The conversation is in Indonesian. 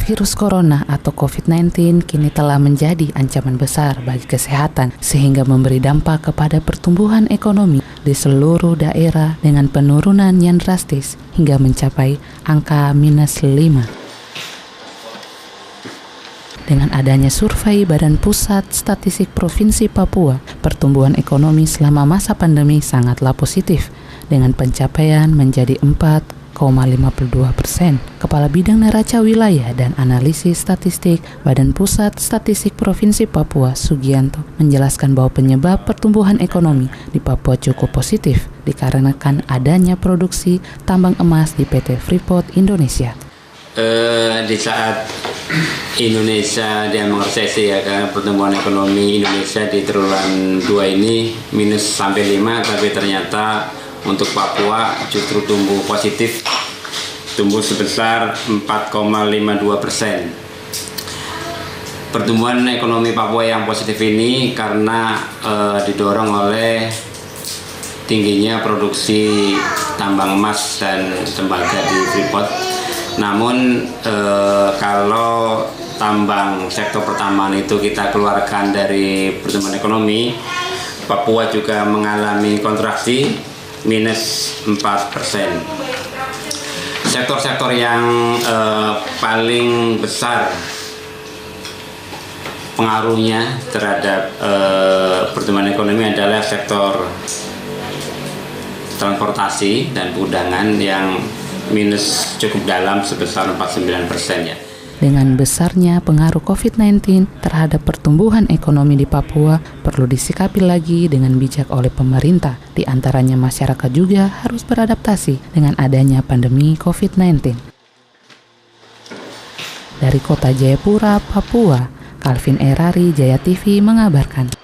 Virus corona atau COVID-19 kini telah menjadi ancaman besar bagi kesehatan sehingga memberi dampak kepada pertumbuhan ekonomi di seluruh daerah dengan penurunan yang drastis hingga mencapai angka -5. Dengan adanya survei Badan Pusat Statistik Provinsi Papua, pertumbuhan ekonomi selama masa pandemi sangatlah positif dengan pencapaian menjadi 4,52%. Kepala Bidang Neraca Wilayah dan Analisis Statistik Badan Pusat Statistik Provinsi Papua, Sugianto, menjelaskan bahwa penyebab pertumbuhan ekonomi di Papua cukup positif dikarenakan adanya produksi tambang emas di PT Freeport Indonesia. Di saat Indonesia dia resesi ya, karena pertumbuhan ekonomi Indonesia di triwulan 2 ini -5, tapi ternyata untuk Papua justru tumbuh positif, tumbuh sebesar 4,52%. Pertumbuhan ekonomi Papua yang positif ini karena didorong oleh tingginya produksi tambang emas dan tembaga di Freeport. Namun kalau tambang sektor pertambangan itu kita keluarkan dari pertumbuhan ekonomi, Papua juga mengalami kontraksi -4%. Sektor-sektor yang paling besar pengaruhnya terhadap pertumbuhan ekonomi adalah sektor transportasi dan perdagangan yang minus cukup dalam sebesar 49% ya. Dengan besarnya pengaruh COVID-19 terhadap pertumbuhan ekonomi di Papua perlu disikapi lagi dengan bijak oleh pemerintah. Di antaranya masyarakat juga harus beradaptasi dengan adanya pandemi COVID-19. Dari Kota Jayapura, Papua, Calvin Erari, Jaya TV mengabarkan.